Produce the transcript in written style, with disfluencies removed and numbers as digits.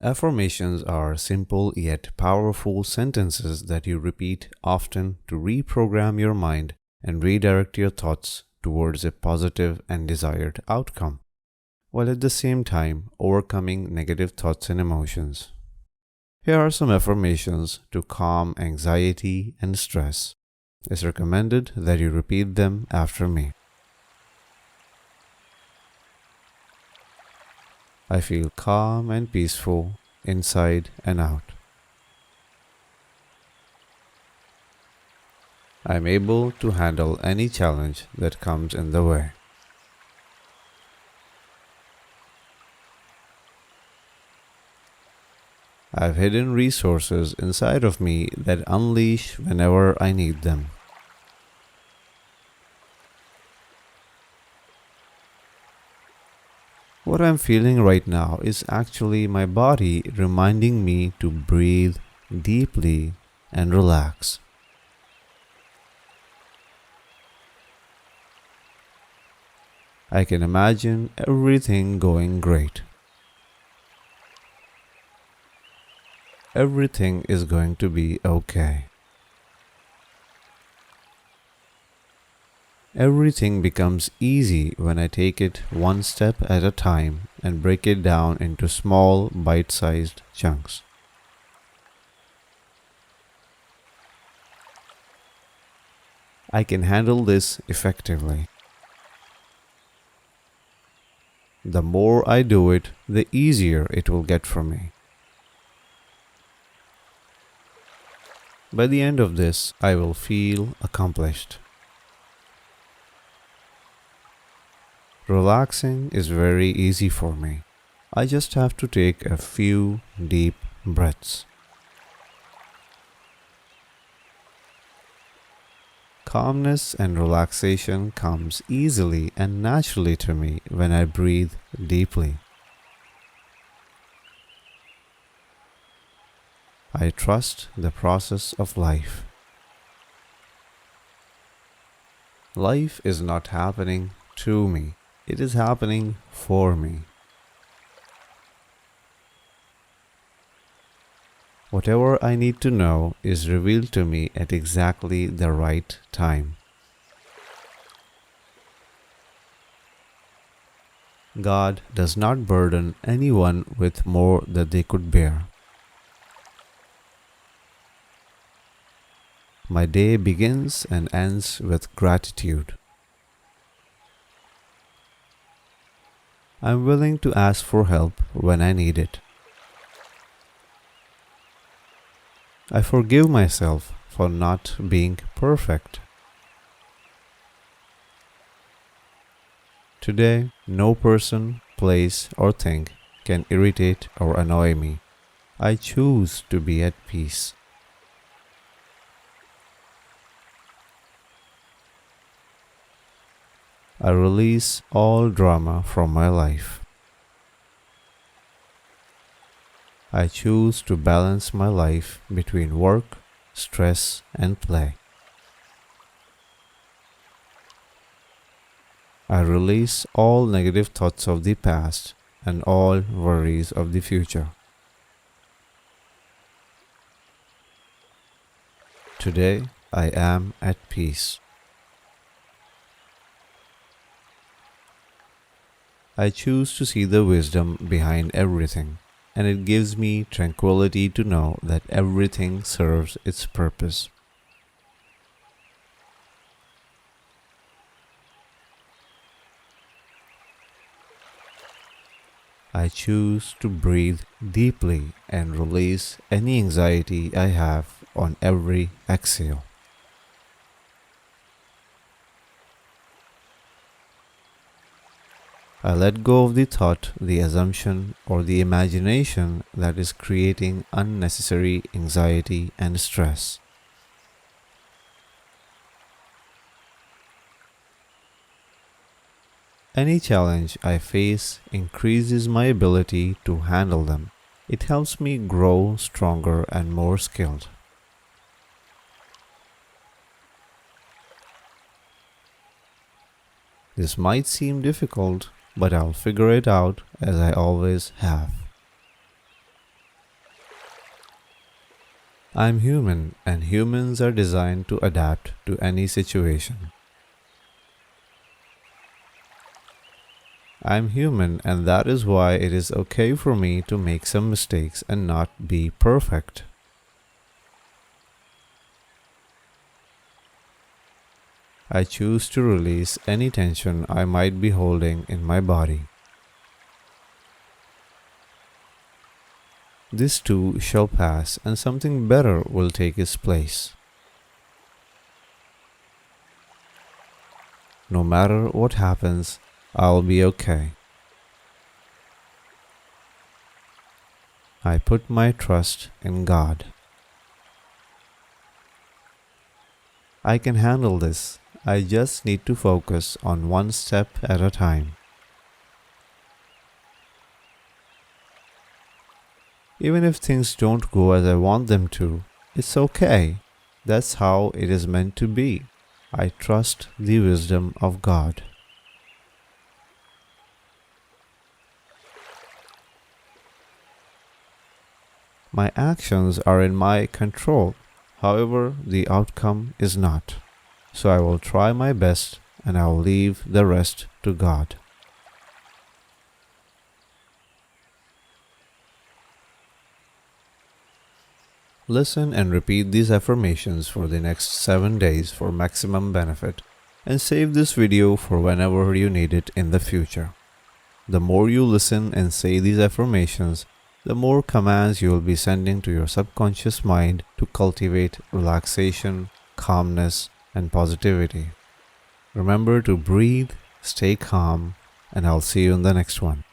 Affirmations are simple yet powerful sentences that you repeat often to reprogram your mind and redirect your thoughts towards a positive and desired outcome, while at the same time overcoming negative thoughts and emotions. Here are some affirmations to calm anxiety and stress. It's recommended that you repeat them after me. I feel calm and peaceful inside and out. I am able to handle any challenge that comes in the way. I have hidden resources inside of me that unleash whenever I need them. What I'm feeling right now is actually my body reminding me to breathe deeply and relax. I can imagine everything going great. Everything is going to be okay. Everything becomes easy when I take it one step at a time and break it down into small, bite-sized chunks. I can handle this effectively. The more I do it, the easier it will get for me. By the end of this, I will feel accomplished. Relaxing is very easy for me. I just have to take a few deep breaths. Calmness and relaxation comes easily and naturally to me when I breathe deeply. I trust the process of life. Life is not happening to me. It is happening for me. Whatever I need to know is revealed to me at exactly the right time. God does not burden anyone with more than they could bear. My day begins and ends with gratitude. I'm willing to ask for help when I need it. I forgive myself for not being perfect. Today, no person, place, or thing can irritate or annoy me. I choose to be at peace. I release all drama from my life. I choose to balance my life between work, stress, and play. I release all negative thoughts of the past and all worries of the future. Today, I am at peace. I choose to see the wisdom behind everything, and it gives me tranquility to know that everything serves its purpose. I choose to breathe deeply and release any anxiety I have on every exhale. I let go of the thought, the assumption, or the imagination that is creating unnecessary anxiety and stress. Any challenge I face increases my ability to handle them. It helps me grow stronger and more skilled. This might seem difficult, but I'll figure it out as I always have. I'm human, and humans are designed to adapt to any situation. I'm human, and that is why it is okay for me to make some mistakes and not be perfect. I choose to release any tension I might be holding in my body. This too shall pass, and something better will take its place. No matter what happens, I'll be okay. I put my trust in God. I can handle this. I just need to focus on one step at a time. Even if things don't go as I want them to, it's okay. That's how it is meant to be. I trust the wisdom of God. My actions are in my control. However, the outcome is not. So I will try my best and I will leave the rest to God. Listen and repeat these affirmations for the next 7 days for maximum benefit, and save this video for whenever you need it in the future. The more you listen and say these affirmations, the more commands you will be sending to your subconscious mind to cultivate relaxation, calmness, and positivity. Remember to breathe, stay calm, and I'll see you in the next one.